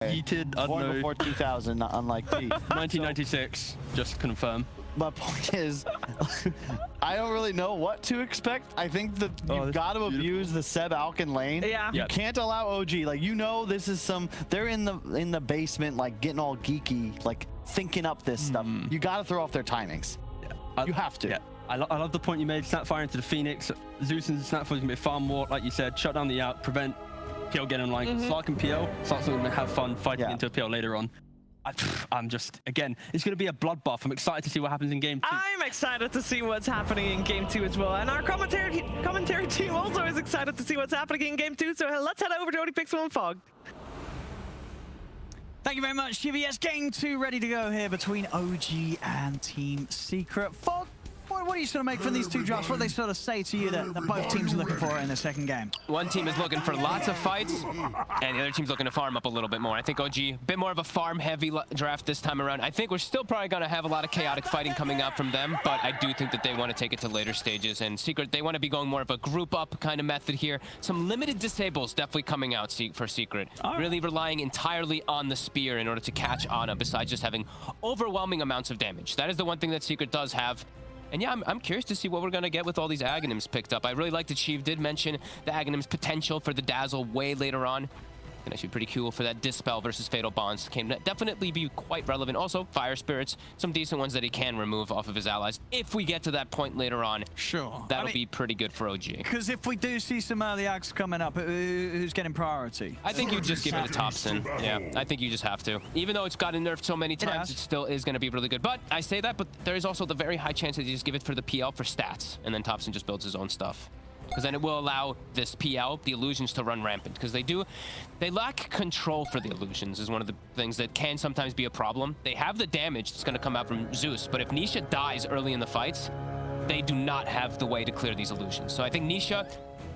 Yeeted, I don't Born know. before 2000, not unlike P. 1996, just confirm. My point is, I don't really know what to expect. I think that you've got to abuse the Seb Alkin lane. Yeah. You can't allow OG. Like, you know, this is some. They're in the basement, like getting all geeky, like thinking up this stuff. You got to throw off their timings. Yeah. You have to. Yeah. I love the point you made. Snap fire into the Phoenix. Zeus and Snap fire is gonna be far more, like you said, shut down the out, prevent PL getting online. Slark and PL, Slark's gonna have fun fighting into a PL later on. I'm just, again, it's going to be a bloodbath. I'm excited to see what happens in game 2. I'm excited to see what's happening in game 2 as well. And our commentary team also is excited to see what's happening in game 2. So let's head over to ODPixel and Fog. Thank you very much, GVS. Game 2 ready to go here between OG and Team Secret. Fog, what are you sort of make from these two drops? What do they sort of say to you that both teams are looking for in the second game? One team is looking for lots of fights, and the other team's looking to farm up a little bit more. I think OG, a bit more of a farm-heavy draft this time around. I think we're still probably going to have a lot of chaotic fighting coming out from them, but I do think that they want to take it to later stages. And Secret, they want to be going more of a group-up kind of method here. Some limited disables definitely coming out for Secret. Really relying entirely on the spear in order to catch Ana, besides just having overwhelming amounts of damage. That is the one thing that Secret does have. And yeah, I'm curious to see what we're going to get with all these Aghanims picked up. I really like that Sheev did mention the Aghanim's potential for the Dazzle way later on. Can actually be pretty cool for that Dispel versus Fatal Bonds. Can definitely be quite relevant. Also, Fire Spirits, some decent ones that he can remove off of his allies. If we get to that point later on, sure, that'll be pretty good for OG. Because if we do see some early Ags coming up, who's getting priority? I think you just give it to Thompson. Yeah, I think you just have to. Even though it's gotten nerfed so many times, it still is going to be really good. But I say that, but there is also the very high chance that you just give it for the PL for stats, and then Thompson just builds his own stuff. Because then it will allow this PL, the illusions, to run rampant. Because they lack control for the illusions is one of the things that can sometimes be a problem. They have the damage that's going to come out from Zeus, but if Nisha dies early in the fights, they do not have the way to clear these illusions. So I think Nisha,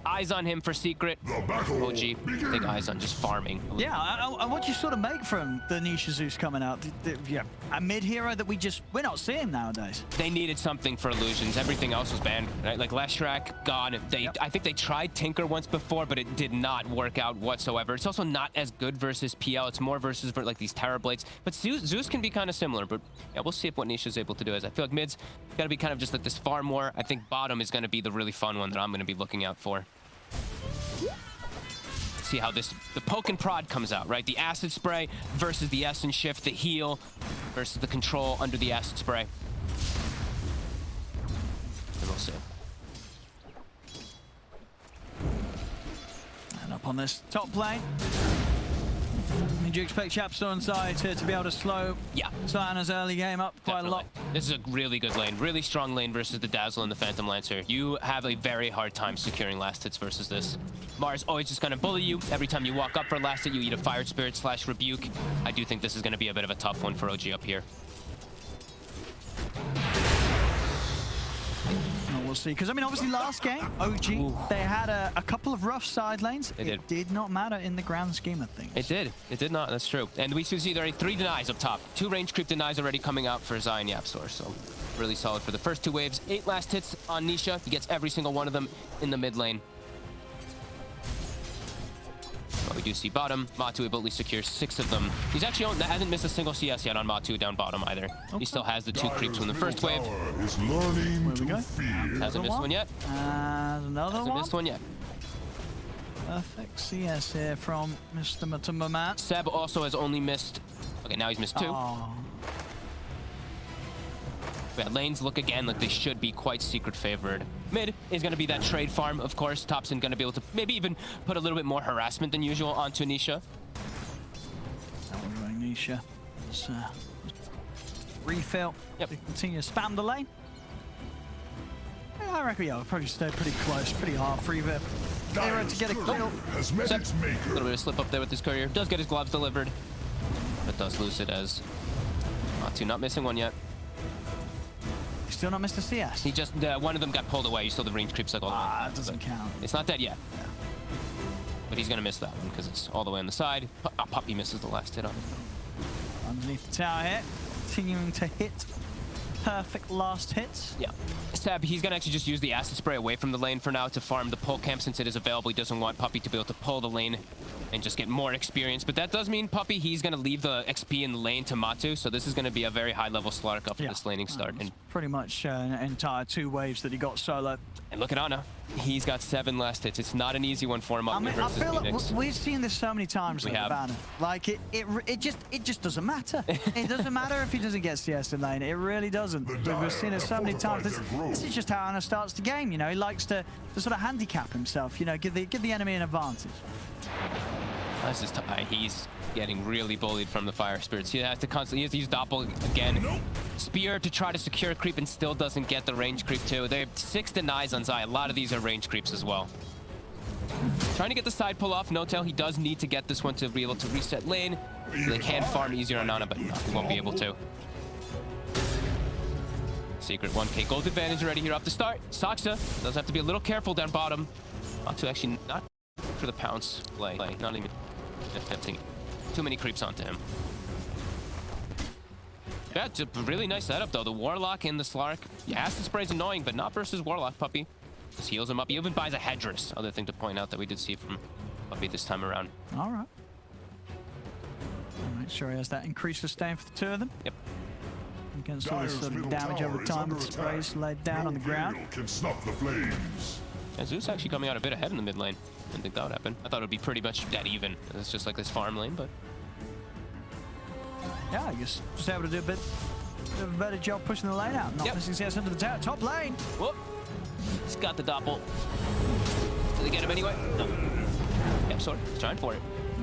eyes on him for Secret. OG, big eyes on just farming. Yeah, and what do you sort of make from the Nisha Zeus coming out? Yeah, a mid-hero that we're not seeing nowadays. They needed something for illusions. Everything else was banned, right? Like Leshrac, gone. I think they tried Tinker once before, but it did not work out whatsoever. It's also not as good versus PL. It's more versus like these Terror Blades. But Zeus can be kind of similar, but yeah, we'll see if what Nisha's able to do. As I feel like mid's got to be kind of just like this far more. I think bottom is going to be the really fun one that I'm going to be looking out for. See how the poke and prod comes out, right? The acid spray versus the essence shift, the heal versus the control under the acid spray. And we'll see. And up on this top lane. Did you expect Chapstor inside to be able to slow Ana's early game up quite a lot? This is a really good lane, really strong lane versus the Dazzle and the Phantom Lancer. You have a very hard time securing last hits versus this. Mars always just gonna bully you. Every time you walk up for last hit, you eat a Fire Spirit / Rebuke. I do think this is gonna be a bit of a tough one for OG up here. We'll see, because I mean, obviously last game, OG, they had a couple of rough side lanes. It did not matter in the grand scheme of things. It did not, that's true. And we see there are 3 denies up top. 2 range creep denies already coming out for Zion Yapsor, so really solid for the first 2 waves. 8 last hits on Nisha. He gets every single one of them in the mid lane. But we do see bottom. Matu able to at least secure 6 of them. He's actually hasn't missed a single CS yet on Matu down bottom either. He still has the 2 creeps from the first wave. Hasn't missed one yet. Hasn't missed one yet. Perfect CS here from Mr. Matumbaman. Seb also has only missed... Okay, now he's missed 2. Yeah, lanes look again like they should be quite Secret favored. Mid is going to be that trade farm, of course. Thompson going to be able to maybe even put a little bit more harassment than usual onto Nisha. Nisha. Let's refill. To continue to spam the lane. I reckon we'll probably stay pretty close, pretty hard for either hero to get a kill. A little bit of slip up there with his courier. Does get his gloves delivered, but does lose it as Matu not missing one yet. Still not Mr. CS. He just, one of them got pulled away. You saw the range creeps like all the way. That doesn't count. It's not dead yet. Yeah. But he's going to miss that one because it's all the way on the side. Puppy misses the last hit on it. Underneath the tower here. Continuing to hit perfect last hits. Yeah. Seb, he's going to actually just use the acid spray away from the lane for now to farm the pull camp since it is available. He doesn't want Puppey to be able to pull the lane and just get more experience. But that does mean Puppey, he's going to leave the XP in the lane to Matu. So this is going to be a very high-level Slark after this laning start. And pretty much an entire 2 waves that he got solo. And look at Ana. He's got 7 last hits. It's not an easy one for him up I mean, I versus feel Phoenix. like we've seen this so many times with Vanna. Like it just doesn't matter. It doesn't matter if he doesn't get CS in lane. It really doesn't. We've seen it so many times. This is just how Ana starts the game. You know, he likes to sort of handicap himself. You know, give the enemy an advantage. This is he's getting really bullied from the fire spirits. He has to use Doppel again. Spear to try to secure creep and still doesn't get the range creep too. They have 6 denies on Zai. A lot of these are range creeps as well. Trying to get the side pull off. No-tail, he does need to get this one to be able to reset lane. So they can farm easier on Ana, but no, he won't be able to. Secret 1k gold advantage already here off the start. Saksa does have to be a little careful down bottom. Not to actually not for the pounce play. Not even attempting too many creeps onto him. Yeah, it's a really nice setup though. The Warlock and the Slark. Yeah, acid spray's annoying, but not versus Warlock. Puppey just heals him up. He even buys a headdress. Other thing to point out that we did see from Puppey this time around. All right. Make sure he has that increased sustain for the 2 of them. Yep. You can sort of damage over time with the sprays laid down on the ground. Can snuff the flames. Yeah, Zeus actually coming out a bit ahead in the mid lane. Didn't think that would happen. I thought it would be pretty much dead even. It's just like this farm lane, but yeah, I guess just able to do a bit of a better job pushing the lane out. Not missing CS into the tower. Top lane. Whoop. He's got the doppel. Did they get him anyway? No. Yep, sorry. He's trying for it.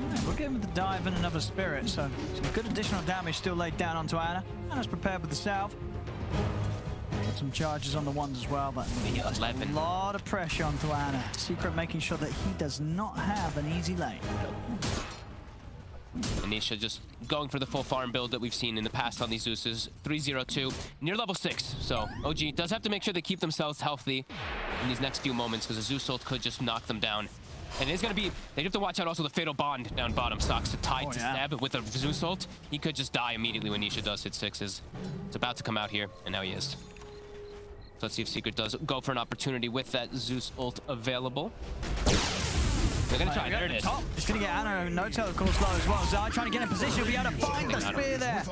Right, we'll give him the dive and another spirit, so some good additional damage still laid down onto Ana. Ana's prepared with the salve. Got some charges on the ones as well, but a lot of pressure onto Ana. Secret making sure that he does not have an easy lane. Anisha just going for the full farm build that we've seen in the past on these Zeuses. 302, near level 6. So OG does have to make sure they keep themselves healthy in these next few moments because a Zeus ult could just knock them down. And it's going to be, they have to watch out also the Fatal Bond down bottom. Stocks tied to Stab with a Zeus ult. He could just die immediately when Nisha does hit 6s. It's about to come out here, and now he is. So let's see if Secret does go for an opportunity with that Zeus ult available. They're going to try. There it is. He's going to get Ana and No-Tail, of course, low as well. Zai trying to get in position. He'll be able to find the spear there.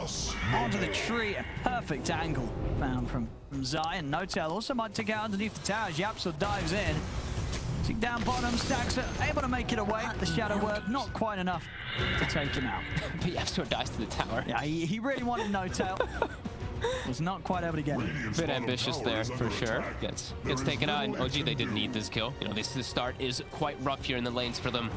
Onto the tree. A perfect angle found from Zai. And No-Tail also might take out underneath the tower. Yapsor dives in. Tick down bottom. Stacks are able to make it away. The shadow work, not quite enough to take him out. But Yapsor dies to the tower. Yeah, he really wanted No-Tail. Was not quite able to get it. A bit ambitious there for sure. Gets taken out, and OG, they did need this kill. You know, this start is quite rough here in the lanes for them.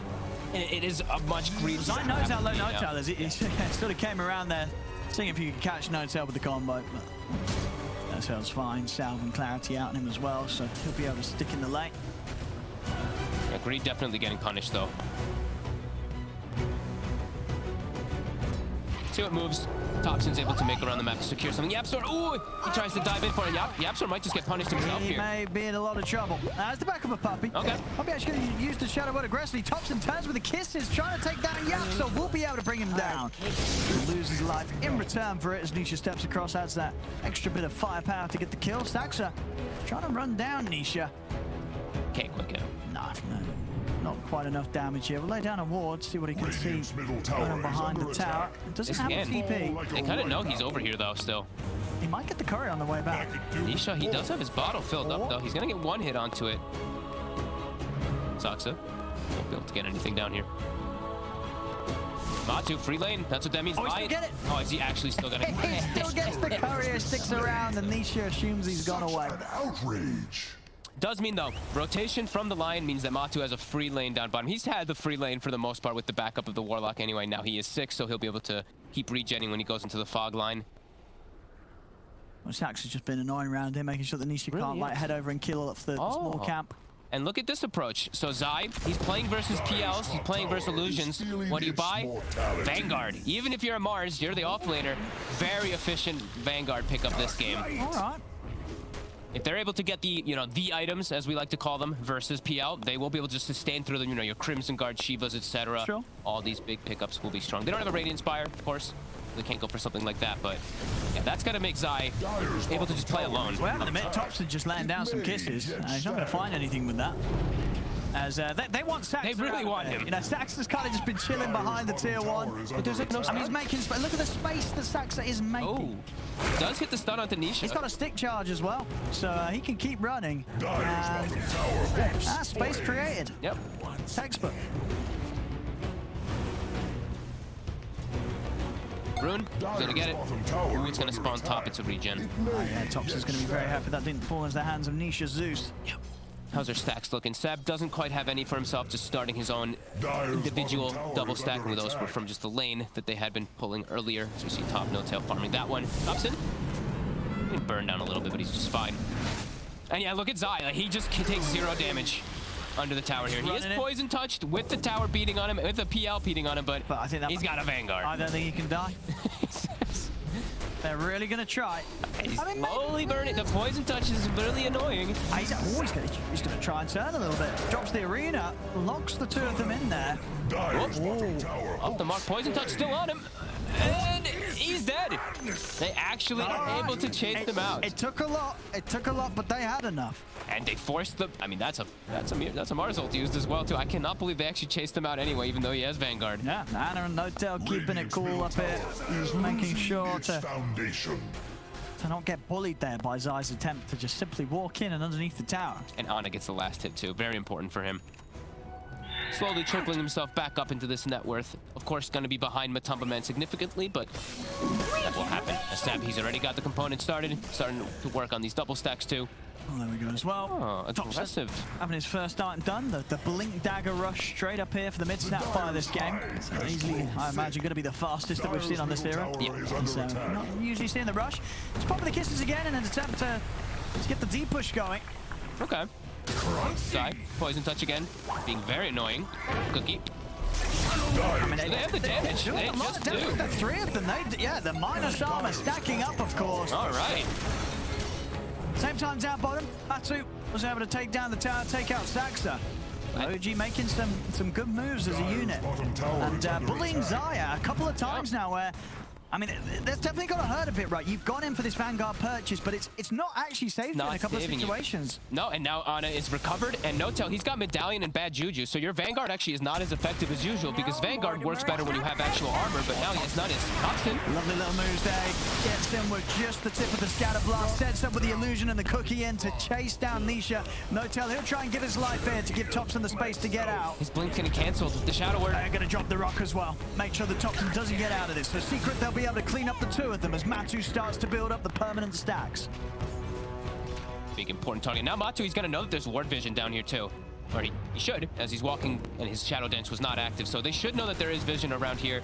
It is a much greedier. Zai knows how low No-Tail is. He sort of came around there, seeing if you could catch No-Tail with the combo. But No-Tail's fine. Salve and clarity out on him as well, so he'll be able to stick in the lane. Yeah, Greed definitely getting punished though. See what moves. Thompson's able to make around the map to secure something. Yapsor, ooh, he tries to dive in for it. Yapsor might just get punished himself here. He may be in a lot of trouble. That's the back of a Puppey. Okay. Puppey actually going to use the Shadow Word aggressively. Thompson turns with the kisses, trying to take down Yapsor. We'll be able to bring him down. He'll lose his life in return for it as Nisha steps across, adds that extra bit of firepower to get the kill. Staxa trying to run down Nisha. Can't quite get him. No, not quite enough damage here. We'll lay down a ward, see what he can see behind the tower. It doesn't have a TP. They kind of know he's over here though still. He might get the curry on the way back. Nisha, he does have his bottle filled up though. He's gonna get one hit onto it. Saksa won't be able to get anything down here. Matu, free lane. That's what that means. Oh, he still get it. Oh, is he actually still gonna He still gets the courier, sticks around, and Nisha assumes he's gone away. Outrage. Does mean though, rotation from the Lion means that Matu has a free lane down bottom. He's had the free lane for the most part with the backup of the Warlock anyway. Now he is 6, so he'll be able to keep regenning when he goes into the fog line. Well, Sax has just been annoying around here, making sure that Nisha can't like head over and kill off the small camp. And look at this approach. So Zai, he's playing versus PLs, he's playing versus Illusions. What do you buy? Vanguard. Even if you're a Mars, you're the offlaner. Very efficient Vanguard pickup this game. All right. If they're able to get the, the items, as we like to call them, versus PL, they will be able to sustain through them, your Crimson Guard, Shivas, etc. Sure. All these big pickups will be strong. They don't have a Radiant Spire, of course. They can't go for something like that, but yeah, that's got to make Zai able to just play alone. Well, the mid Thompson just laying down some kisses. He's not going to find anything with that. As they want Sax. They really want him. You know, Sax has kind of just been chilling behind the tier 1. But there's like no I mean, he's making space. Look at the space that Saxa is making. Oh, does hit the stun onto Nisha. He's got a stick charge as well, so he can keep running. Space created. Yep. Textbook. Rune, he's gonna get it. Ooh, it's gonna spawn top. It's a regen. Yeah, Thompson's gonna be very happy that didn't fall into the hands of Nisha Zeus. Yep. How's their stacks looking? Seb doesn't quite have any for himself, just starting his own individual double stack. And those were from just the lane that they had been pulling earlier. So you see top no-tail farming that one. Thompson, he burned down a little bit, but he's just fine. And yeah, look at Zai. Like, he just takes 0 damage under the tower here. He is poison touched with the tower beating on him, with the PL beating on him, but I think he's got a Vanguard. I don't think he can die. They're really going to try. He's slowly burning. The poison touch is really annoying. He's always going to try and turn a little bit. Drops the arena, locks the 2 of them in there. Off the mark. Poison touch still on him. And he's dead. They actually are able to chase them out. It took a lot. It took a lot, but they had enough. And they forced the. I mean, that's a Mars ult used as well too. I cannot believe they actually chased him out anyway, even though he has Vanguard. Yeah, Ana and No-tail keeping it cool up here, making sure to not get bullied there by Zai's attempt to just simply walk in and underneath the tower. And Ana gets the last hit too. Very important for him. Slowly trickling himself back up into this net worth. Of course, going to be behind Matumba Man significantly, but that will happen. Seb, he's already got the components starting to work on these double stacks too. Oh, there we go as well. Oh, aggressive. Having his first item done. The Blink Dagger rush straight up here for the mid-snap fire this game. So easily, I imagine, going to be the fastest that we've seen on this era. Yeah. So not usually seeing the rush. Just popping the kisses again in an attempt to get the deep push going. Okay. Zai, poison touch again. Being very annoying. Cookie. I mean, they have the damage. They just do. The 3 of them, yeah, the minus armor stacking up, of course. All right. Same time down bottom, Matu was able to take down the tower, take out Saxa. OG making some good moves as a unit. And bullying Zaya a couple of times now where, I mean, that's definitely got to hurt a bit, right? You've gone in for this Vanguard purchase, but it's not actually saved in a couple of situations. No, and now Ana is recovered, and No-tail, he's got Medallion and bad Juju, so your Vanguard actually is not as effective as usual, because Vanguard works better when you have actual armor, but now he has none. It's Thompson. Lovely little moves there. Gets him with just the tip of the scatter blast, sets up with the illusion and the cookie in to chase down Nisha. No-tail, he'll try and give his life here to give Thompson the space to get out. His blink's getting cancelled. The Shadow Word. They're going to drop the rock as well. Make sure that Thompson doesn't get out of this. For Secret, they'll be able to clean up the 2 of them as Matu starts to build up the permanent stacks. Big important target. Now Matu, he's going to know that there's ward vision down here too. Or he should, as he's walking and his Shadow Dance was not active. So they should know that there is vision around here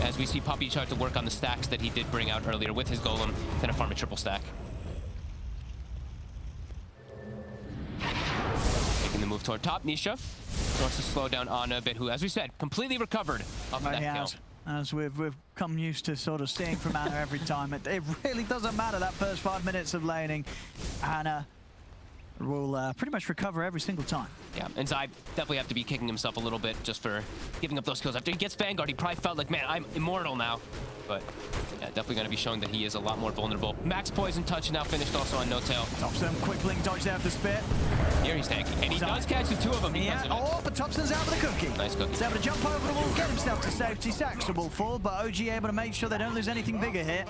as we see Poppy start to work on the stacks that he did bring out earlier with his Golem. Gonna farm a triple stack. Making the move toward top. Nisha wants to slow down Ana a bit, who, as we said, completely recovered off of that kill. As we've come used to sort of seeing from Ana every time. It really doesn't matter that first 5 minutes of laning. Ana will pretty much recover every single time. Yeah, and Zai definitely have to be kicking himself a little bit just for giving up those kills. After he gets Vanguard, he probably felt like, man, I'm immortal now. But yeah, definitely going to be showing that he is a lot more vulnerable. Max poison touch now finished also on No-tail. Thompson, quick blink dodge there for the spit. Here he's tanky, and he does catch the 2 of them because of it. Oh, but Thompson's out with the cookie. Nice cookie. He's able to jump over the wall, get himself to safety. Saxa will fall, but OG able to make sure they don't lose anything bigger here.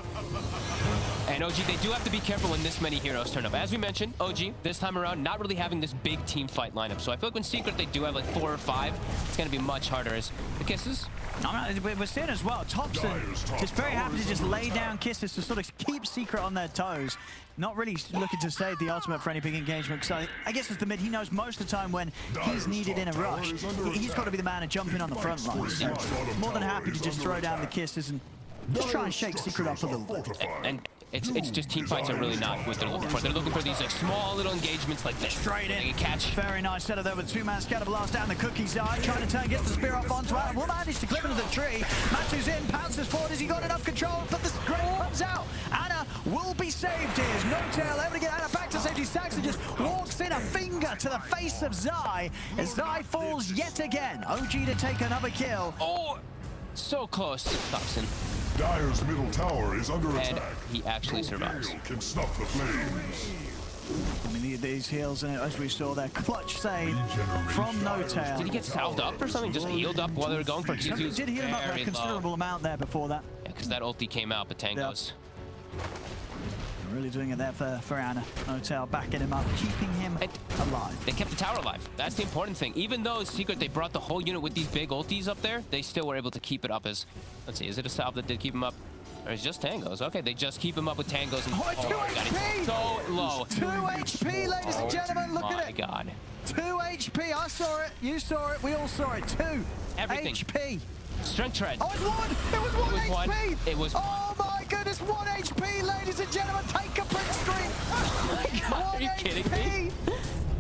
And OG, they do have to be careful when this many heroes turn up. As we mentioned, OG, this time around, not really having this big team fight lineup. So I feel like when Secret, they do have like 4 or 5, it's going to be much harder as the kisses. We're seeing as well, Thompson just very happy to just lay down kisses to sort of keep Secret on their toes. Not really looking to save the ultimate for any big engagement, because I guess as the mid, he knows most of the time when he's needed in a rush, he's got to be the man to jump in on the front line. So more than happy to just throw down the kisses and just try and shake Secret up a little bit. And it's just team fights are really not what they're looking for. They're looking for these like small little engagements like this. Straight in. They can catch. Very nice setup there with 2-man scatter blast down the cookie's eye. Trying to turn, gets the spear off onto Ana. Will manage to clip into the tree. Matu's in, pounces forward. Has he got enough control? But the grave comes out. Ana will be saved here. There's No-tail able to get Ana back to safety. Saxon just walks in, a finger to the face of Zai as Zai falls yet again. OG to take another kill. Oh, so close, Thompson. Dire's middle tower is under And attack. he actually survives. Tornado can snuff the flames. I mean, these heals, as we saw there, clutch save from Notail. Did he get salved up or something? Just healed up while they were going for it? He did heal him up a considerable amount there before that. Yeah, because that ulti came out, but Tango's. Really doing it there for Anna. Notail backing him up, keeping him alive. They kept the tower alive. That's the important thing. Even though Secret, they brought the whole unit with these big ultis up there, they still were able to keep it up as... Let's see, is it a salve that did keep him up? Or is it just Tangos? Okay, they just keep him up with Tangos. And, Oh, 2 HP! It's so low. 2 HP, ladies and gentlemen, look at it. My God. 2 HP, I saw it, you saw it, we all saw it. 2 Everything. HP. Strength tread. Oh, it's 1! It was 1 It was HP! one. It was Oh my goodness, 1 HP, ladies and gentlemen, take a print screen! Oh my God, are you kidding me?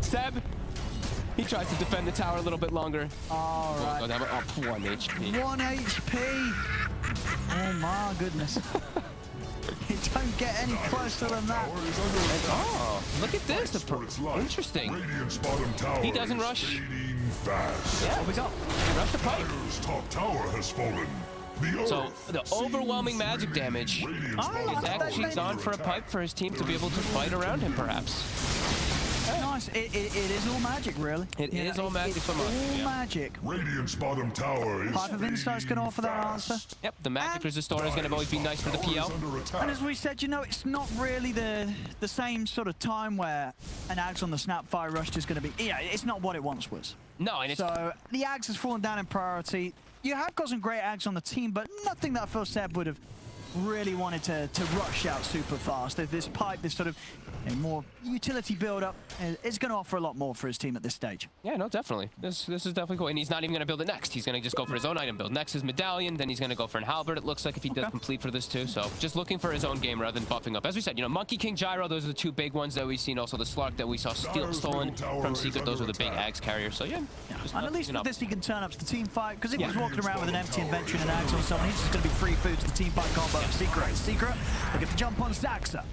Seb, he tries to defend the tower a little bit longer. All Oh, right, that was, 1 HP. 1 HP. Oh my goodness. You don't get any closer than that. Tower is under attack. Oh, look at this. For its life. Interesting. Radiant's bottom tower He doesn't is rush. fading fast. Yeah, we go. Rush the pipe. Dire's top tower has fallen. The So earth the sees overwhelming magic damage Radiant's I bottom like is tower actually is gone under for a attack. pipe for his team to be able to fight around him, perhaps. Nice. It is all magic, really. It is all magic it's from us, all yeah. magic. Radiant's bottom tower is Pipe of Insight's going to offer that answer. Yep, the magic resistor is going to always be nice for the Tower is PL. under attack. And as we said, you know, it's not really the same sort of time where an Ags on the Snapfire Rush is going to be. Yeah, it's not what it once was. No, and it's So the Ags has fallen down in priority. You have got some great Ags on the team, but nothing that I feel Seb would have really wanted to rush out super fast. This pipe, this sort of more utility build-up, is going to offer a lot more for his team at this stage. yeah, no, definitely. This is definitely cool. And he's not even going to build it next. He's going to just go for his own item build. Next is Medallion, then he's going to go for an Halberd, it looks like, if he does complete for this too. So just looking for his own game rather than buffing up. As we said, you know, Monkey King, Gyro, those are the 2 big ones that we've seen. Also the Slark that we saw stolen from Secret. Those are the big Ags carriers. So yeah. just And at least nothing with up. this, he can turn up to the team fight, because if he's walking around with an empty inventory and an Ags on someone, he's just going to be free food to the team fight combo of Secret. They get the jump on Zaxa.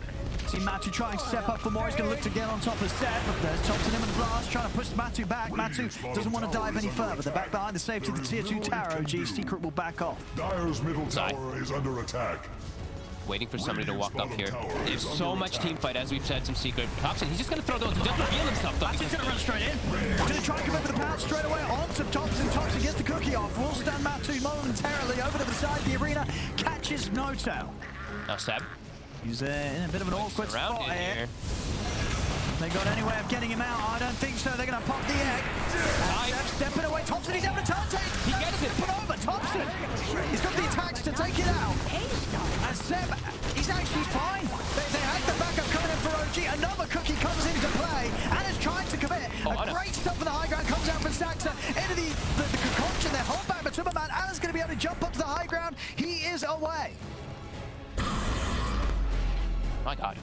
See Matu trying to step up for more. He's going to look to get on top of Seb, but there's Thompson him in the blast, trying to push Matu back. Matu doesn't want to dive any further. They're back behind the safety of the tier 2 tower. OG Secret will back off. Dire's middle Sorry. tower is under attack. Waiting for somebody to walk up here. There's so much team fight, as we've said, some Secret. Thompson, he's just going to throw those. He doesn't reveal himself, though. Matu's going to run straight in. Going to try and come over the pound straight away onto Thompson. Thompson gets the cookie off. Will stand Matu momentarily over to the side of the arena. Catches Notail. Now, Seb. He's in a bit of an awkward Around spot in here. here. They got any way of getting him out? I don't think so. They're going to pop the egg. Seb's stepping away. Thompson, he's able to turn take. He gets it. Put over. Thompson. He's got the attacks to take it out. And Seb, he's actually fine. They had the backup coming in for OG. Another cookie comes into play. Anna's trying to commit. Anna. Great stuff for the high ground. Comes out from Saxa into the concoction. They hold back Matumbaman. Anna's going to be able to jump up to the high ground. He is away. My God.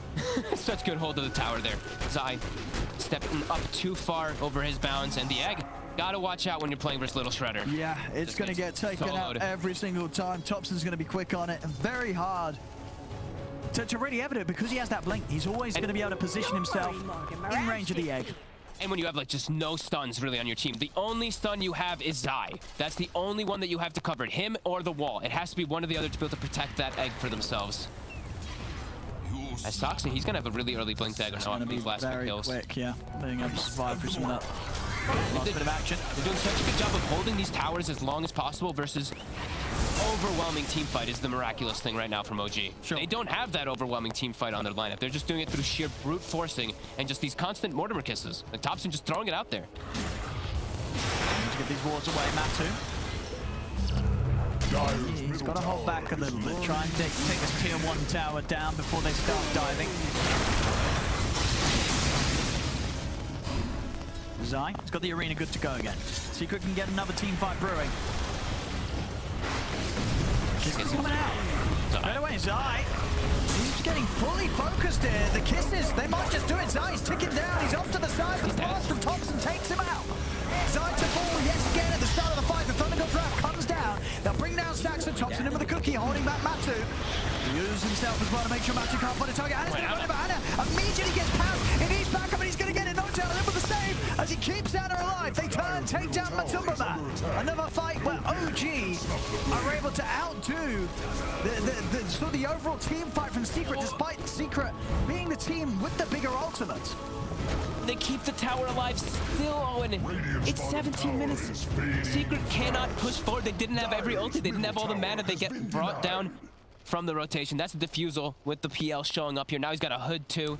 Such good hold of the tower there. Zai stepping up too far over his bounds, and the egg. Gotta watch out when you're playing versus Little Shredder. Yeah, it's going to get taken out soloed. every single time. Thompson's going to be quick on it and very hard to really evident because he has that blink. He's always going to be able to position himself in range of the egg. And when you have like just no stuns really on your team, the only stun you have is Zai. That's the only one that you have to cover, him or the wall. It has to be one or the other to be able to protect that egg for themselves. As Soxy, he's gonna have a really early blink dagger now after these last quick Very kills. quick, yeah. Being able to survive through some of that last bit of action. They're doing such a good job of holding these towers as long as possible versus overwhelming team fight is the miraculous thing right now from OG. Sure. They don't have that overwhelming team fight on their lineup. They're just doing it through sheer brute forcing and just these constant Mortimer kisses. And Thompson just throwing it out there. To get these wards away, Matu. He's got to hold back a little bit. Try and take this tier 1 tower down before they start diving. Zai, he's got the arena good to go again. Secret can get another team fight brewing. He's coming out. Right away, Zai. He's getting fully focused here. The kisses, they might just do it. Zai's ticking down. He's off to the side. The blast from Thompson takes him out. Zai to fall yet again at the start of the fight. The Thunderbolt draft comes down. They'll bring down Saxon. Thompson in with a cookie, holding back Matu. He uses himself as well to make sure Matu can't find a target. Anna's going to run over Anna. Immediately gets pounced. And he's back up and he's going to get it. Notail in with the save. as he keeps Anna alive. They turn, take down Matumba. Another fight where OG are able to outdo the overall team fight from Secret, despite Secret being the team with the bigger ultimates. They keep the tower alive still, Owen. It's 17 minutes. Secret cannot push forward. They didn't have every ulti. They didn't have all the mana. They get brought down from the rotation. That's the defusal with the PL showing up here. Now he's got a hood too.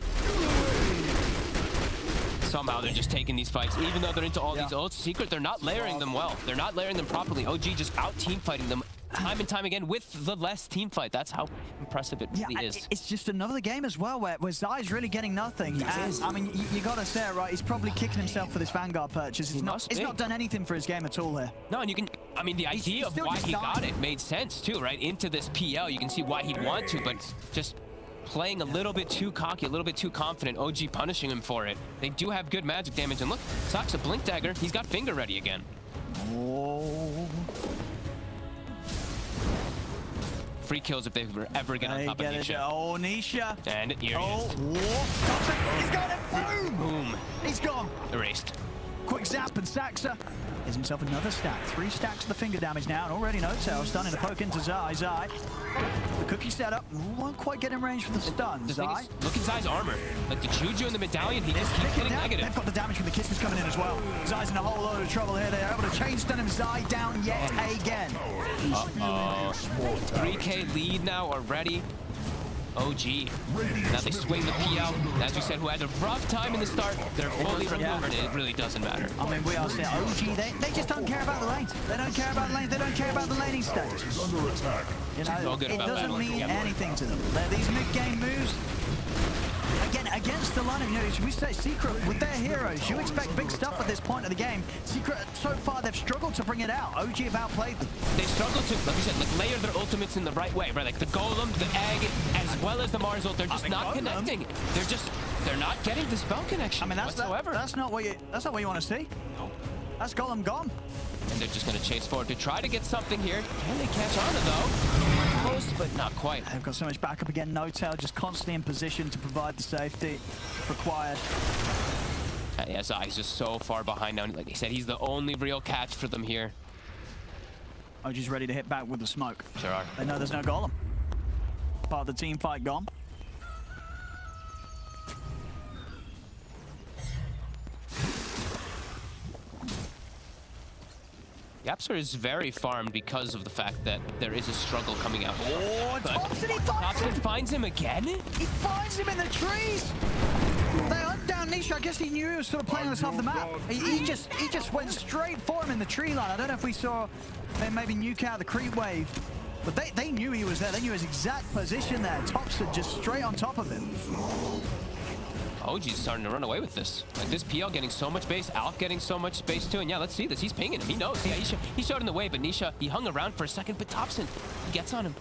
Somehow they're just taking these fights. Even though they're into all these ults, Secret, they're not layering them well. They're not layering them properly. OG just out team fighting them time and time again with the less team fight. That's how impressive it really is. It's just another game as well where Zai's really getting nothing. And, I mean, you gotta say it, right? He's probably kicking himself for this Vanguard purchase. It's not done anything for his game at all here. No, and you can, I mean, the idea of why he got it made sense too, right? Into this PL, you can see why he'd want to, but just playing a little bit too cocky, a little bit too confident. OG punishing him for it. They do have good magic damage, and look, Sox a blink dagger. He's got finger ready again. Oh. Free kills if they were ever get on top of Nisha. Oh, Nisha. And here oh, he is. He's got it. Boom. Boom. He's gone. Erased. Quick zap, and Saxa gives himself another stack. 3 stacks of the finger damage now, and already No-Tail starting to poke into Zai. Zai, the cookie setup won't quite get in range for the stun. Zai, look at Zai's armor. Like the Juju and the medallion, he just keeps getting negative. They've got the damage from the kisses coming in as well. Zai's in a whole load of trouble here. They're able to chain stun him. Zai down yet again. Uh-oh. 3K lead now already. OG. Now they swing the PL. As you said, who had a rough time in the start, they're fully recovered. It really doesn't matter. I mean, we are saying OG, they just don't care about the lanes. They don't care about the lanes. They don't care about the laning stage. Under attack. You know, it doesn't mean anything to them. These mid-game moves, again, against the lineup, you know, we say Secret with their heroes, you expect big stuff at this point of the game. Secret, so far, they've struggled to bring it out. OG have outplayed them. They struggled to, like you said, like layer their ultimates in the right way, right? Like the Golem, the Egg, as well as the Mars ult, they're just not connecting. They're not getting the spell connection whatsoever. That's not what you want to see. No. That's Golem gone. And they're just going to chase forward to try to get something here. Can they catch on though? Close, but not quite. They've got so much backup again. No-Tail just constantly in position to provide the safety required. Yeah, Zai's just so far behind now. Like he said, he's the only real catch for them here. OG's ready to hit back with the smoke. Sure are. They know there's no Golem. Part of the team fight gone. Yapster is very farmed because of the fact that there is a struggle coming out. Oh, Thompson, he finds him! Finds him again? He finds him in the trees! They hunt down Nisha. I guess he knew he was sort of playing this off the map. He just went straight for him in the tree line. I don't know if we saw maybe nuke out the creep wave, but they knew he was there. They knew his exact position there. Thompson just straight on top of him. OG's starting to run away with this. Like this PL getting so much base, Alk getting so much space too, and yeah, let's see this. He's pinging him. He knows. Yeah, he showed in the way, but Nisha, he hung around for a second, but Thompson, he gets on him.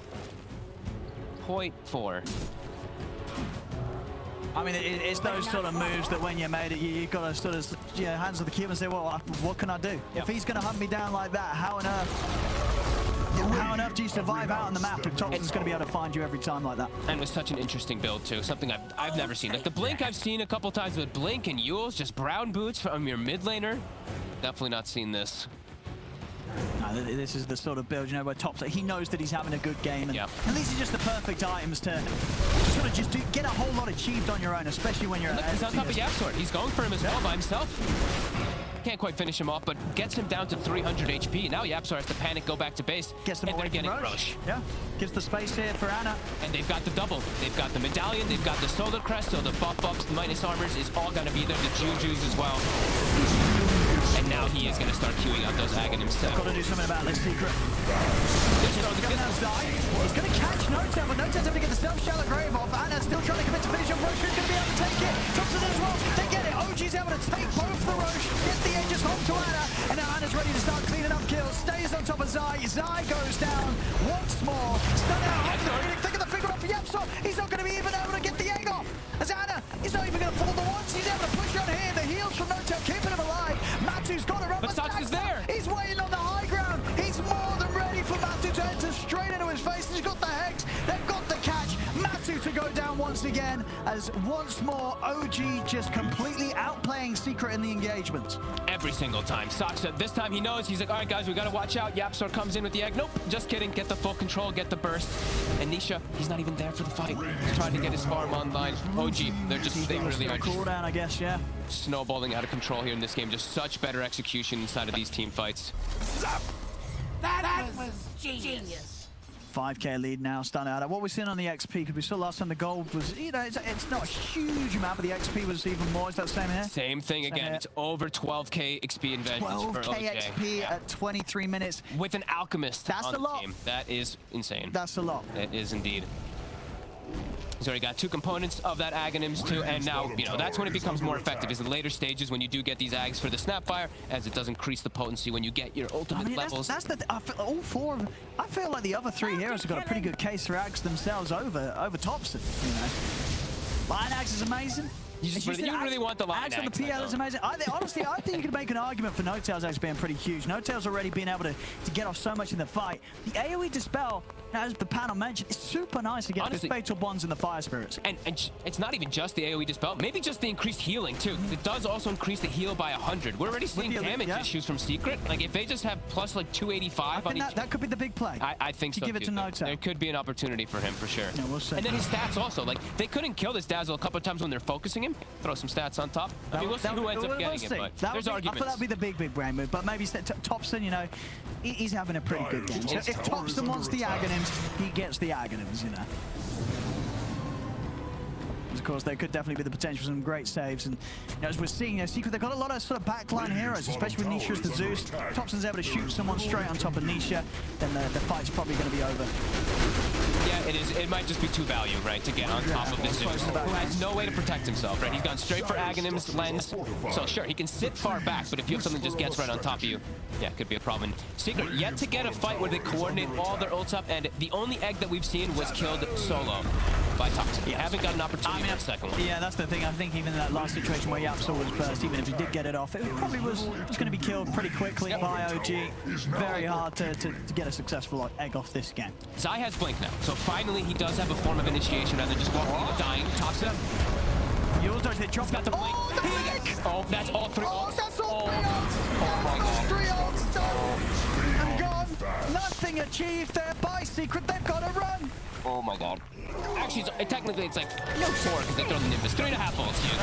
0.4. I mean, it's those sort of moves that when you made it, you got to sort of hands on the cube and say, well, what can I do? Yep. If he's going to hunt me down like that, how on earth do you survive out on the map if Thompson's going to be able to find you every time like that? And with such an interesting build too, something I've never seen. Like the Blink I've seen a couple times, but Blink and Yules, just brown boots from your mid laner. Definitely not seen this. No, this is the sort of build, you know, where Thompson, he knows that he's having a good game. And, yep. And these are just the perfect items to sort of just get a whole lot achieved on your own, especially when you're Look, he's on top of Yapsword. He's going for him as well by himself. Can't quite finish him off, but gets him down to 300 HP. Now Yapsword has to panic, go back to base, gets them and they're getting Roche. Yeah, gives the space here for Anna. And they've got the double. They've got the medallion, they've got the solar crest, so the buff-ups, minus armors is all going to be there. The Jujus as well. And now he is going to start queuing out those Agon himself. Got to do something about this Secret. He's going to catch No-Tail, but No-Tail's able to get the self-shallow grave off. Anna's still trying to commit to finish on Roche, who's going to be able to take it. Thompson as well. They get it. OG's able to take both the Roche, get the edges home to Anna, and now Anna's ready to start cleaning up kills. Stays on top of Zai. Zai goes down once more. Stun out. Think of the finger off for Yapsor. He's not going to be even able to get the egg off. As Anna, he's not even going to fall the once. He's able to push on here. The heals from No-Tail keeping him alive. Matu's got to run. But Sox is there. He's waiting on the high ground. He's more than ready for Matu to enter straight into his face. He's got the Hex. They've got the catch. Matu to go down once again, as once more OG just completely outplaying Secret in the engagement. Every single time. Saksa, this time he knows. He's like, all right, guys, we got to watch out. Yapsor comes in with the egg. Nope, just kidding. Get the full control, get the burst. And Nisha, he's not even there for the fight. He's trying to get his farm online. OG, they really are just Cooldown, I guess, yeah. snowballing out of control here in this game. Just such better execution inside of these team fights. That was genius. 5k lead now, starting out. What we're seeing on the XP, because we saw last time the gold was, you know, it's not a huge amount, but the XP was even more. Is that the same here? Same thing again. It's over 12k XP advantage for 12k OJ. XP at 23 minutes. With an alchemist That's on a the lot. team. That is insane. That's a lot. It is indeed. He's already got 2 components of that Aghanims too, and now, you know, that's when it becomes more effective, is in later stages when you do get these Ags for the Snapfire, as it does increase the potency when you get your ultimate levels. That's all 4 of them. I feel like the other 3 heroes have got a pretty good case for Ags themselves over Thompson, you know. Lion Ags is amazing. You really want the Lion Ags on the Ags, I PL is know. amazing. Honestly, I think you could make an argument for No-Tails actually being pretty huge. No-Tails already being able to get off so much in the fight. The AoE Dispel, as the panel mentioned, is super nice against the Fatal Bonds and the Fire Spirits. And it's not even just the AoE Dispel, maybe just the increased healing too. It does also increase the heal by 100. We're already seeing damage issues from Secret. Like if they just have plus like 285 on each... That could be the big play. I think so give it too. to No-Tails. There could be an opportunity for him for sure. Yeah, we'll see. And then his stats also, like they couldn't kill this Dazzle a couple of times when they're focusing him. Throw some stats on top. I mean, we'll see who ends up getting it, but there's arguments. I thought that'd be the big brain move, but maybe Thompson, you know, he's having a pretty good game. So if Thompson wants the Aghanims, he gets the Aghanims, you know. Of course, there could definitely be the potential for some great saves, and you know, as we're seeing, you know, Secret, they've got a lot of sort of backline heroes, especially with Nisha as the Zeus. Thompson's able to shoot someone straight on top of Nisha, then the fight's probably going to be over. Yeah, it is. It might just be too value, right, to get on top of this Zeus, who has no way to protect himself, right? He's gone straight for Aghanim's lens, so sure, he can sit far back, but if you have something that just gets right on top of you, yeah, it could be a problem. Secret yet to get a fight where they coordinate all their ults up, and the only egg that we've seen was killed solo by Thompson. You haven't got an opportunity for the second one. Yeah, that's the thing. I think even in that last situation where Yapsor was burst, even if he did get it off, it probably was going to be killed pretty quickly by OG. Very hard to get a successful egg off this game. Zai has Blink now, so finally he does have a form of initiation rather than just walking and dying. Tops it. Yours does it. Drops Got the Blink. Oh, the Blink! Oh, that's all 3 Oh, ults. that's all 3 my ults! God. 3 ults done and gone. Nothing achieved there by Secret. They've got to run. Oh my god. Actually, technically it's like 4 because they throw the Nimbus. 3.5 ults here.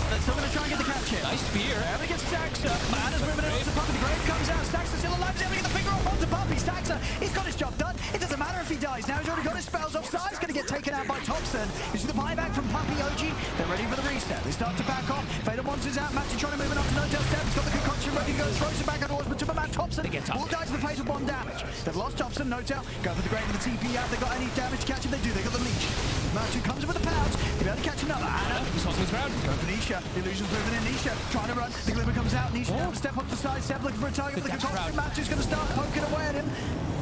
They're still going to try and get the catch here. Nice spear. Able to get Saxa. Mana's moving in onto Puppy. The Grave comes out. Saxa's still alive. He's able to get the finger off onto Puppy. Saxa, he's got his job done. It doesn't matter if he dies. Now he's already got his spells offside. He's going to get taken out by Thompson. You see the buyback from Puppy OG. They're ready for the reset. They start to back off. Fatal Monster's out. Matty trying to move it on to No-Tails step. He's got the concoction ready to go. Throws it back out towards Superman Thompson. All dies in the Fatal Bond damage. They've lost Thompson. No-Tails go for the Grave with the TP out. They got any damage to catch him? They do. They got the leech. Matthew comes in with the pounds. They're able to catch another. Anna. He's holding his ground. Going for Nisha. The illusion's moving in. Nisha trying to run. The glimmer comes out. Nisha able to step up the side. Step looking for a target with the concoction. Matsu's going to start poking away at him.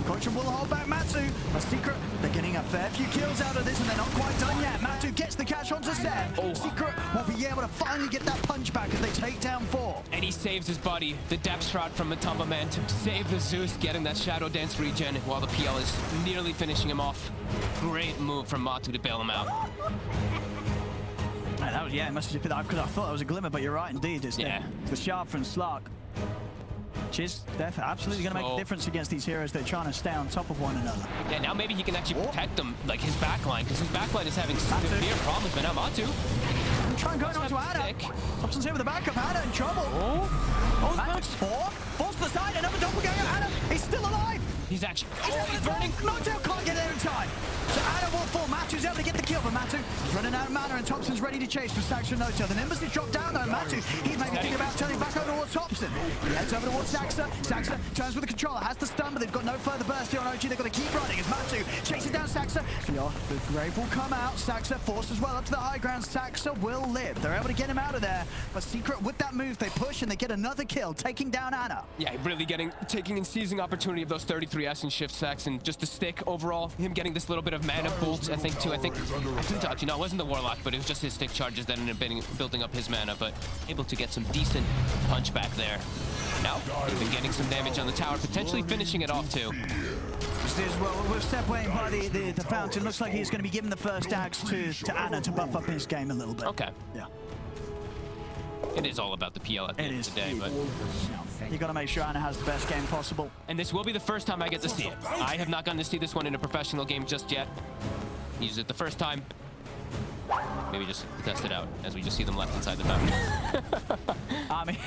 Concoction will hold back Matsu. A Secret. They're getting a fair few kills out of this, and they're not quite done yet. Matsu gets the catch onto Seth. Secret will be able to finally get that punch back as they take down 4. And he saves his buddy, the Depth Shroud from Matumba Man, to save the Zeus, getting that Shadow Dance regen while the PL is nearly finishing him off. Great move from Matu to bail him out. That was, yeah, it must have just been that because I thought that was a glimmer, but you're right indeed. It's the sharp from Slark. Which is absolutely going to make a difference against these heroes. They're trying to stay on top of one another. Yeah, now maybe he can actually protect them, like his backline, because his backline is having severe problems, but now Matu. Try and go on to Ada. Thompson's here with the backup. Ada in trouble. That's 4. Falls to the side. Another doppelganger. Ada, he's still alive. He's actually... He's burning. No-Tail can't get there in time. So Ada will fall. Matu's able to get the kill, but Matu is running out of mana, and Thompson's ready to chase for Saxa and No-Tail. The Nimbus is dropped down, though. Matu, he's maybe thinking about turning back over towards Thompson. He heads over towards Saxa. Saxa turns with the controller, has the stun, but they've got no further burst here on OG. They've got to keep running as Matu chases down Saxa. The Grave will come out. Saxa forced as well up to the high ground. Saxa will live. They're able to get him out of there, but Secret, with that move, they push and they get another kill, taking down Anna. Yeah, really taking and seizing opportunity of those 33 S and shift sacks, and just the stick overall, him getting this little bit of mana bolt, I think, too. I think, you know, it wasn't the Warlock, but it was just his stick charges that ended up building up his mana, but able to get some decent punch back there. Now, they've been getting some damage on the tower, potentially finishing it off, too. see as well. We're step waiting by the fountain. Looks like he's going to be giving the first axe to Anna to buff up his game a little bit. Okay. Yeah. It is all about the PL at the end of the day, but You got to make sure Anna has the best game possible. and this will be the first time I get to see it. I have not gotten to see this one in a professional game just yet. Use it the first time. Maybe just test it out as we just see them left inside the fountain. I mean,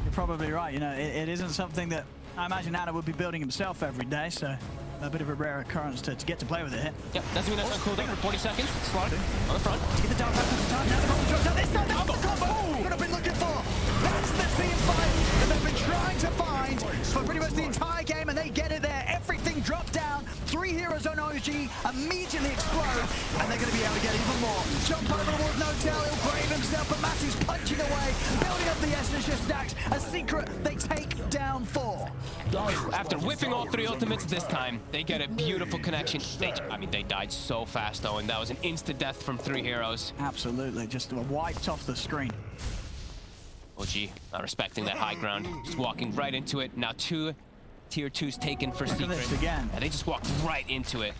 you're probably right. You know, it isn't something that I imagine Anna would be building himself every day, so a bit of a rare occurrence to get to play with it here. Yep, that's a nice cooldown for 40 seconds. Slot on the front. Get the down back this time. Now the roll drops out. This time, that's the combo could have been looking for. That's the team fight that they've been trying to find for pretty much the entire game, and they get it there. Everything drops down. 3 heroes on OG immediately explode, and they're going to be able to get even more. Jump over the wall, no tail. He'll brave himself, but Matthew's punching away, building up the Essentia stacks. A secret, they take down 4. After whipping all 3 ultimates this time, they get a beautiful connection. They died so fast, though, and that was an insta-death from 3 heroes. Absolutely, just wiped off the screen. OG, not respecting that high ground. Just walking right into it. Now 2 tier 2s taken for Look at secret. this again. And they just walked right into it.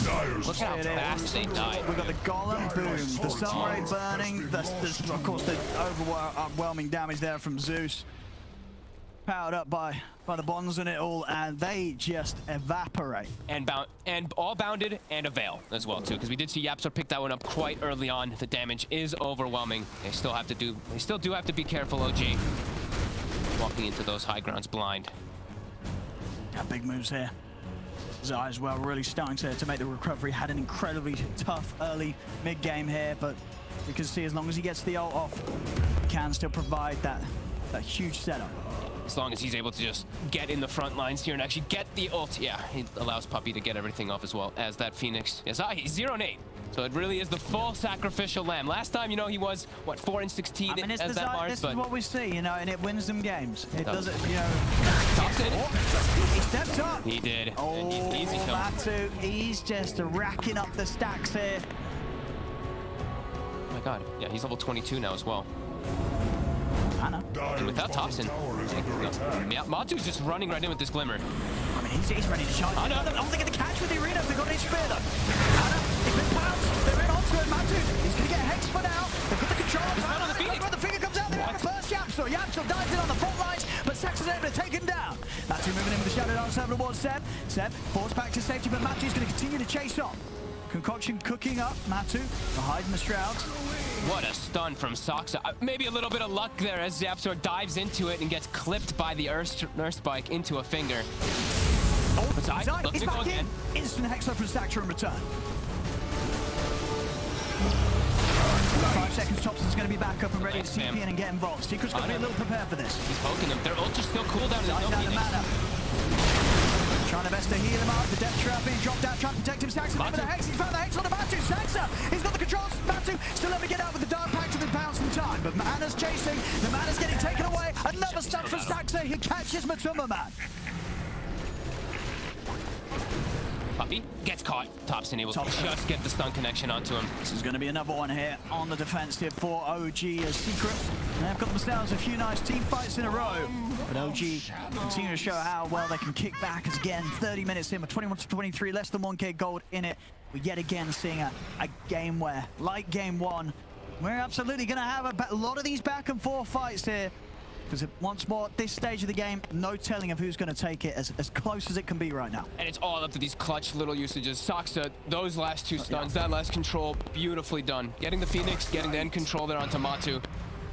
Dire's Look how fast they died. We got the golem boom, the sunray burning, of course the overwhelming damage there from Zeus. Powered up by the bonds and it all, and they just evaporate. And all bounded and a veil as well too, because we did see Yapsor pick that one up quite early on. The damage is overwhelming. They still do have to be careful, OG. Walking into those high grounds blind. Got big moves here. Zai as well, really starting to make the recovery. Had an incredibly tough early mid game here, but we can see as long as he gets the ult off, he can still provide that huge setup. As long as he's able to just get in the front lines here and actually get the ult. Yeah, he allows Puppy to get everything off as well as that Phoenix. Yes, he's 0 and 8. So it really is the full sacrificial lamb. Last time, you know, he was, what, 4 and 16 I mean, as that Mars, this but is what we see, you know, and it wins them games. It doesn't, you know. Thompson. He stepped up. He did. Oh, And easy kill. Matu, he's just racking up the stacks here. Oh my god. Yeah, he's level 22 now as well. Anna. And without Thompson. Yeah, Matu's just running right in with this Glimmer. I mean, he's ready to charge. Anna. Oh, they get the catch with the arena. They got his spear though. Anna, he's been pounced. They're in onto it. Matu, he's going to get Hex for now. They've got the control. He's not on the Phoenix. The finger comes out. They're on the first Yapsor. Yapsor dives in on the front lines, but Sax is able to take him down. Matu moving in with the shadow dance over towards Seb. Seb forced back to safety, but Matu's going to continue to chase on. Concoction cooking up. Matu hiding the shrouds. What a stun from Soxa. Maybe a little bit of luck there as Zapsor dives into it and gets clipped by the Nurse Spike into a finger. Oh, Zai looks he's to go back again. in. Instant Hexler from Staxter in return. 5 seconds, Thompson's going to be back up and ready to Nice, TP in and get involved. Secret's going to be a little prepared for this. He's poking him. Their ultra's still cool down. There's no Down to Phoenix. mana. Trying their best to heal him out. The depth trap being dropped out, trying to protect him. Saxon with the Hex. He's found the Hex on the Matu. Saxa, he's got the controls. Matu still able to get out with the Dark Pact to the bounce in time. But Mana's chasing. The Mana's getting taken away. Another stun for Saxa. He catches Matuma Man. Puppy gets caught. Thompson able to just get the stun connection onto him. This is going to be another one here on the defense here for OG as Secret. They've got themselves a few nice team fights in a row. But OG continue to show how well they can kick back as again, 30 minutes in with 21 to 23, less than 1k gold in it. We're yet again seeing a game where, like game 1, we're absolutely going to have a lot of these back and forth fights here. Because once more, at this stage of the game, no telling of who's going to take it as close as it can be right now. And it's all up to these clutch little usages. Soxa, those last 2 stuns, that last control, beautifully done. Getting the Phoenix, getting the end control there onto Matu.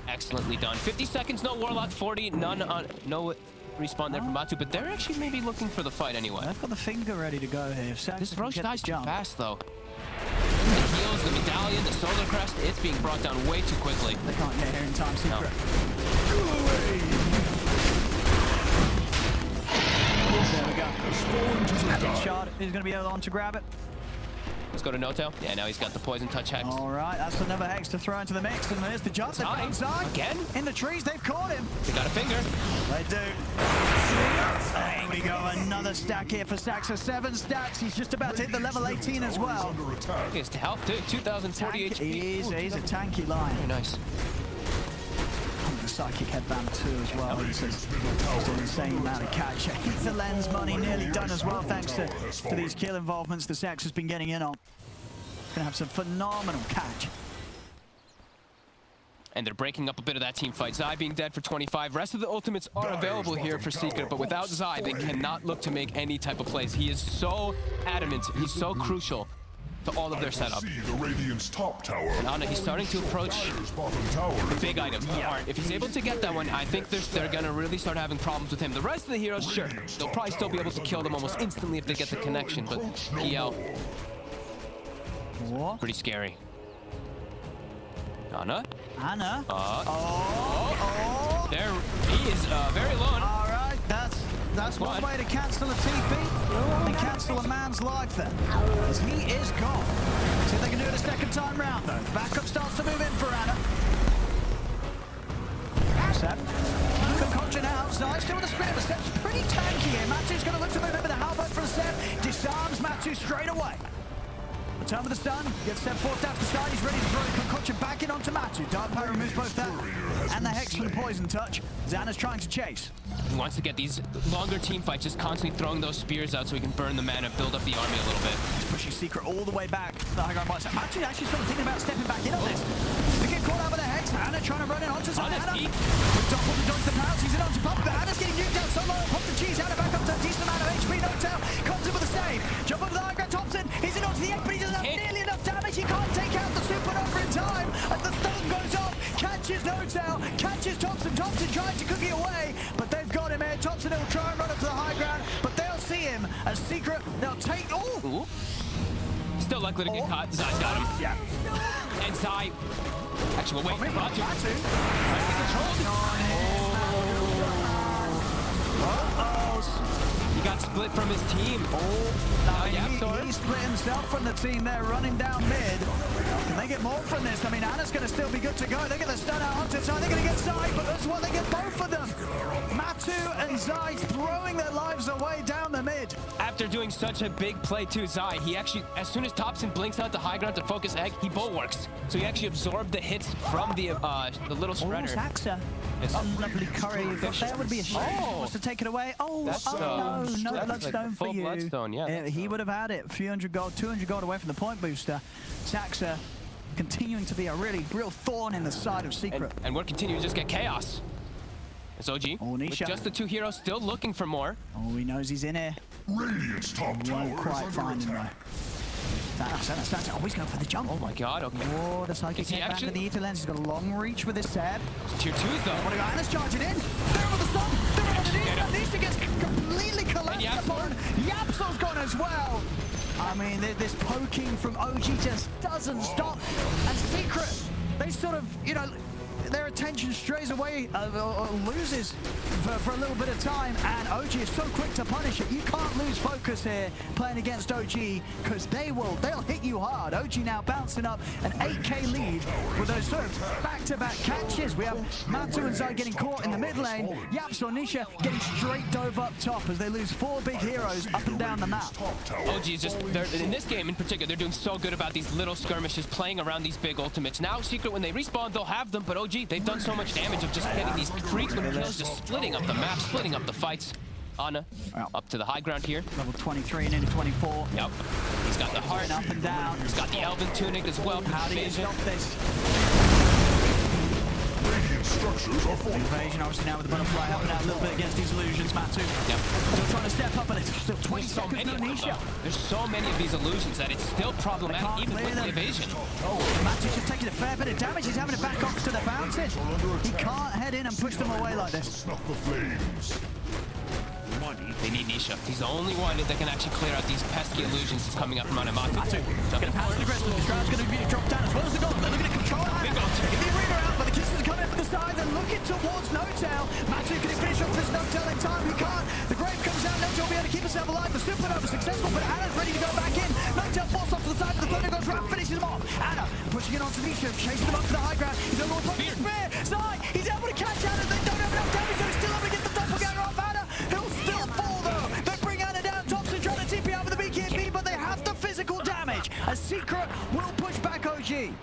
Excellently done. 50 seconds, no Warlock, 40, no respawn there from Matu, but they're actually maybe looking for the fight anyway. They've got the finger ready to go here. This Roche dies too fast, though. The heals, the medallion, the solar crest, it's being brought down way too quickly. They can't get here in time, Secret. No. There we go. Shard is going to be able on to grab it. Let's go to No-Tail. Yeah, now he's got the poison touch hex. All right, that's another Hex to throw into the mix. And there's the jump. Zai, again? In the trees, they've caught him. They got a finger. They do. There we go, another stack here for Saxa. 7 stacks. He's just about to hit the level 18 as well. under attack. His health too, 2040 HP. He's a tanky line. Very nice. psychic headband too as well. It's just an insane amount of catch. The lens money nearly done as well, thanks to these kill involvements the Sex has been getting in on. Gonna have some phenomenal catch. And they're breaking up a bit of that team fight. Zai being dead for 25. Rest of the ultimates are available here for Secret, but without Zai, they cannot look to make any type of plays. He is so adamant. He's so crucial to all of their setup. The Radiant's top tower. And Ana, he's starting to approach the big item. If he's able to get that one, I think they're going to really start having problems with him. The rest of the heroes, sure, they'll probably still be able to kill them almost instantly if they get the connection, but PL, pretty scary. Ana? There, he is very alone. All right, that's one way to cancel a TP and cancel a man's life then, as he is gone. See if they can do it a second time round though. Backup starts to move in for Ana. Seb, concoction outside, still with a spin, but Seb's pretty tanky here. Matu's going to look to move in with a halberd from Seb, disarms Matu straight away. Return with the stun, gets Seb forced out to the side, he's ready to throw the concoction back in onto Matu. Dark Power removes both that and the Hex from the Poison Touch. Xana's trying to chase. He wants to get these longer team fights, just constantly throwing those spears out so he can burn the mana, build up the army a little bit. He's pushing Secret all the way back. The high ground box. Matu actually sort of thinking about stepping back in on this. They get caught out with a Hex. Ana trying to run in onto Xana. With double to dodge the pounce, he's in onto Pop, but Ana's getting nuked out so low. Pop the cheese, Ana back up to a decent amount of HP. Knocked out, comes in with a save. Jump onto the high ground, Thompson. He's in onto the egg, but he doesn't have nearly enough damage. He can't take out the supernova in time. As the stun goes off, catches No-Tail, catches Thompson. Thompson trying to cook it away, but they've got him here. Thompson will try and run up to the high ground, but they'll see him as Secret. They'll take. Ooh. Still likely to get caught. Zai's got him. Yeah. And Zai. Actually, wait. Matu. He got split from his team. He split himself from the team there, running down mid. Can they get more from this? I mean, Ana's going to still be good to go. They get the stun out onto Zai. They're going to get Zai, but that's why they get both of them. Matu and Zai throwing their lives away down the mid. After doing such a big play to Zai, he actually, as soon as Thompson blinks out to high ground to focus egg, he bulwarks. So he actually absorbed the hits from the little spreader. Saxa. Lovely curry. There would be a shame wants to take it away. No bloodstone like for you. Bloodstone, yeah. He would have had it. 300 gold, 200 gold away from the point booster. Saxa continuing to be a real thorn in the side of Secret. And we're continuing to just get chaos. It's OG. With just the two heroes still looking for more. Oh, he knows he's in here. Radiant's top tower Won't quite find him though. That's always going for the jump. Oh my god, okay. Oh, the psychic headband with the ether lens. He's got a long reach with his Seb. Tier 2s though. What a guy, and it's charging in. They're with the stun. They're underneath. Nisha gets completely collapsed upon. Yapso's gone as well. I mean, this poking from OG just doesn't stop. And Secret, they sort of, their attention strays away or loses for a little bit of time, and OG is so quick to punish it. You can't lose focus here playing against OG, because they'll hit you hard. OG now bouncing up an 8k lead with those sort of back-to-back catches. We have Matu and Zai getting caught in the mid lane. Yaps or Nisha getting straight dove up top as they lose 4 big heroes up and down the map. OG is just, in this game in particular, they're doing so good about these little skirmishes, playing around these big ultimates. Now Secret, when they respawn, they'll have them, but OG, they've done so much damage of just getting these frequent kills, just splitting up the map, splitting up the fights. Ana, up to the high ground here. Level 23 and into 24. Yep. He's got the heart up and down. He's got the Elven Tunic as well. How do you stop this? Radiant structures are falling. Invasion obviously now with the butterfly helping out a little bit against these illusions. Matu still trying to step up, but it's still 20 seconds no Nisha. There's so many of these illusions that it's still problematic even with the evasion. Matu's just taking a fair bit of damage. He's having to back off to the fountain. He can't head in and push them away like this. Snuff the flames. They need Nisha. He's the only one that can actually clear out these pesky illusions that's coming up from Matu. Gonna pass the aggressive. The Shroud's gonna be dropped down as well as the gold. They're looking to control Ana. Get the arena out, but the kisses are coming from the side. They're looking towards No-Tail. Matu, can he finish off this No-Tail in time? He can't. The grave comes down. No-Tail will be able to keep himself alive. The supernova successful, but Ana's ready to go back in. No-Tail falls off to the side, but the thunder goes round, finishes him off. Ana pushing it onto Nisha, chasing him up to the high ground. He's over the spear. Zai, he's able to catch Ana. They don't have enough damage, so he's still able to get the doppelganger off Ana. He'll still fall though. They bring Ana down. Thompson trying to TP out with the BKB, but they have the physical damage. A Secret will push back OG.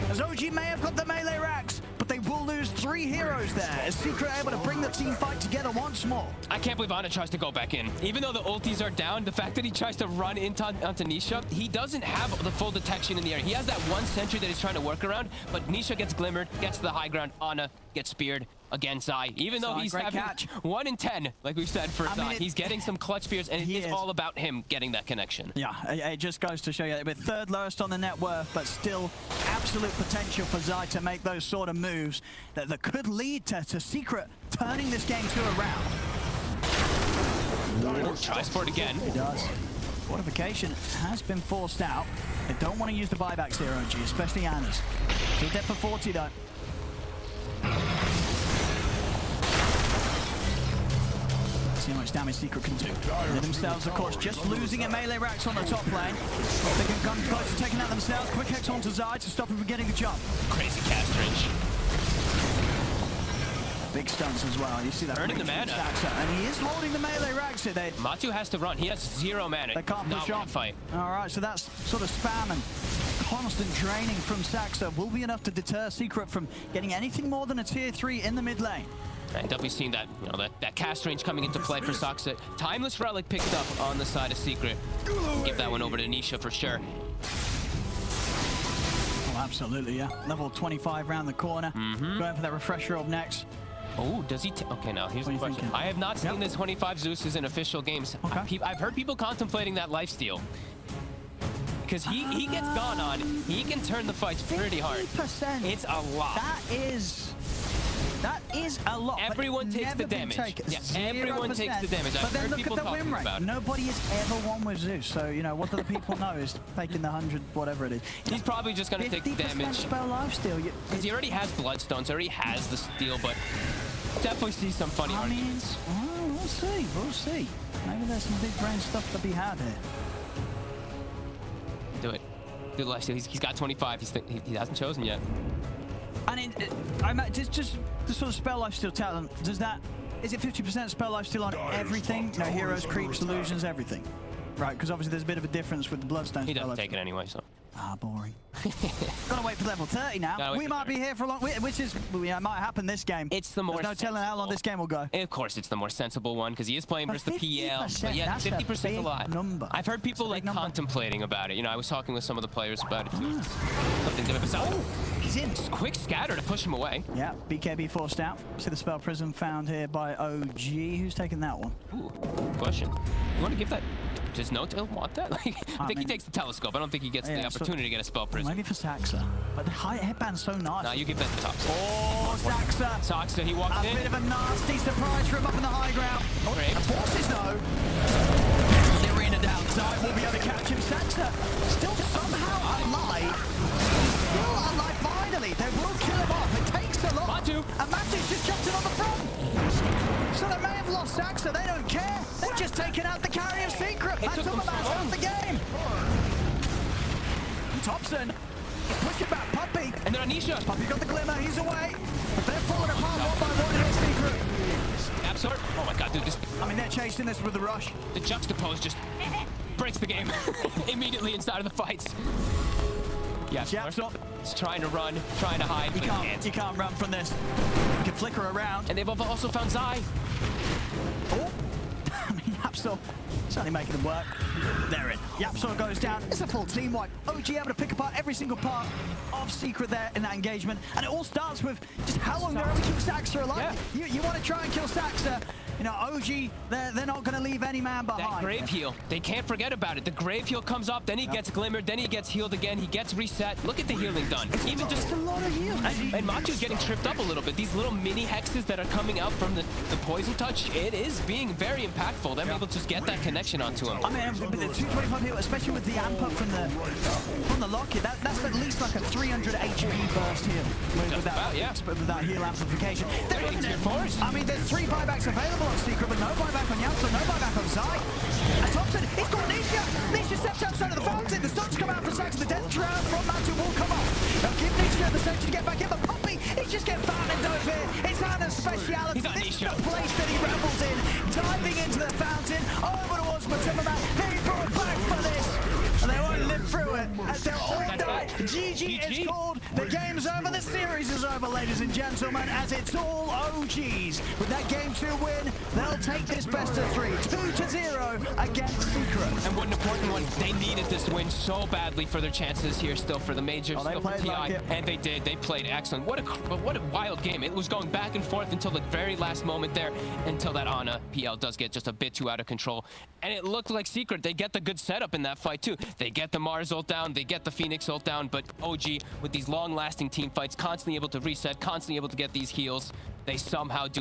As OG may have got the melee racks, but they will lose 3 heroes there, as Secret able to bring the team fight together once more. I can't believe Ana tries to go back in. Even though the ultis are down, the fact that he tries to run onto Nisha, he doesn't have the full detection in the air. He has that one sentry that he's trying to work around, but Nisha gets glimmered, gets to the high ground. Ana gets speared. Again, Zai, even though he's having catch. 1 in 10, like we've said for Zai, he's getting some clutch spears, and it's all about him getting that connection. Yeah, it just goes to show you that we're 3rd lowest on the net worth, but still absolute potential for Zai to make those sort of moves that could lead to Secret turning this game 2 around. Tries for it again. He does. Fortification has been forced out. They don't want to use the buybacks here, OG, especially Ana's. Still dead for 40 though. See how much damage Secret can do. They themselves, of course, just losing a melee racks on the top lane. They can come close to taking out themselves. Quick hex onto Zai to stop him from getting a jump. Crazy cast range. Big stunts as well. You see that? Earning the mana. And he is holding the melee racks here. Matu has to run. He has 0 mana. They can't push on. Fight. All right, so that's sort of spam and constant draining from Saxa will be enough to deter Secret from getting anything more than a tier 3 in the mid lane. And definitely seeing that, that cast range coming into play for Saxa. Timeless Relic picked up on the side of Secret. Give that one over to Nisha for sure. Oh, absolutely, yeah. Level 25 round the corner. Going for that refresher up next. Oh, does he? Okay, now here's the question. Thinking? I have not seen the 25 Zeus's in official games. Okay. I've heard people contemplating that lifesteal. Because he gets gone on, he can turn the fights pretty hard. 50%. It's a lot. That is a lot. Everyone takes the damage. Yeah, everyone takes the damage. But then look at the win rate. About it. Nobody has ever won with Zeus. So, what do the people know is taking the 100, whatever it is. He's probably just going to take the damage. spell lifesteal. Because he already has Bloodstones, already has the steal, but definitely see some funny arguments. We'll see. We'll see. Maybe there's some big brain stuff to be had here. Do it. Do the lifesteal. He's got 25. He hasn't chosen yet. And just the sort of spell lifesteal talent, is it 50% spell lifesteal on everything? Heroes, creeps, illusions, everything. Right, because obviously there's a bit of a difference with the Bloodstone. He doesn't take it anyway, so. Boring. Gotta wait for level 30 now. We might be here for a long, which might happen this game. It's the more There's no telling how long this game will go. Of course, it's the more sensible one because he is playing versus the PL. But yeah, that's 50% a lot. Number. I've heard people like contemplating about it. I was talking with some of the players about it too. Something to Oh, he's in. Quick scatter to push him away. Yeah, BKB forced out. See the spell prism found here by OG. Who's taking that one? Ooh, question. You want to give that? Does No-Tail want that? I think he takes the telescope. I don't think he gets the opportunity to get a spell prism. Maybe for Saxa. But the high headband's so nice. No, you give that to Tops. Oh, Saxa. Saxa, he walked in. A bit of a nasty surprise for him up in the high ground. Oh, Great. Forces though. The arena downside will be able to catch him. Saxa still somehow alive. Still alive finally. They will kill him off. It takes a lot. Matu. And Matu's just jumped in on the front. So they may have lost Saxa. They don't care. They've just taken out the carry of Secret. That's all about half the game. Thompson is pushing back Puppey. And then Anisha. Puppey got the glimmer. He's away. But they're falling apart one by one in Secret. Absorb. Oh my god, dude. They're chasing this with the rush. The juxtapose just breaks the game immediately inside of the fights. Yeah, he's trying to run, trying to hide. You can't run from this. You can flicker around. And they've also found Zai. Oh. Yapsor certainly making them work. They're in. Yapsor goes down. It's a full team wipe. OG able to pick apart every single part of Secret there in that engagement. And it all starts with just how long they're able to keep Saxa alive. Yeah. You want to try and kill Saxa. OG, they're not going to leave any man behind. That grave heal, they can't forget about it. The grave heal comes up, then he gets glimmered, then he gets healed again, he gets reset. Look at the healing done. Even just a lot of heal. And Machu's getting tripped up a little bit. These little mini hexes that are coming out from the poison touch, it is being very impactful. They're able to just get that connection onto him. The 225 heal, especially with the amp up from the locket, that's at least like a 300 HP burst heal. With that heal amplification. They're hitting tier 4s. There's 3 buybacks available on Secret, but no buyback on Yapsor, no buyback on Zai. And Thompson, he's got Nisha. Nisha steps outside of the fountain. The stuns come out for Saxa. The death round from Matu will come off. They'll give Nisha the stage to get back in, but Puppey, he's just getting fountained over here. It's Ana's speciality. This is the place that he rebels in. Diving into the fountain, over towards Matimba. They brought back for this. And they won't live through it as they'll all die. GG is called. The game's over. the series is over, ladies and gentlemen, as it's all OGs. With that Game 2 win, they'll take this best of 3, 2-0 against Secret. And what an important one. They needed this win so badly for their chances here still for the major, Oh, they still for played TI. like it. And they did. They played excellent. What a wild game. It was going back and forth until the very last moment there, until that Ana PL does get just a bit too out of control. And it looked like Secret, they get the good setup in that fight too. They get the Mars ult down, they get the Phoenix ult down, but OG with these long-lasting team fights, constantly able to reset, constantly able to get these heals, they somehow do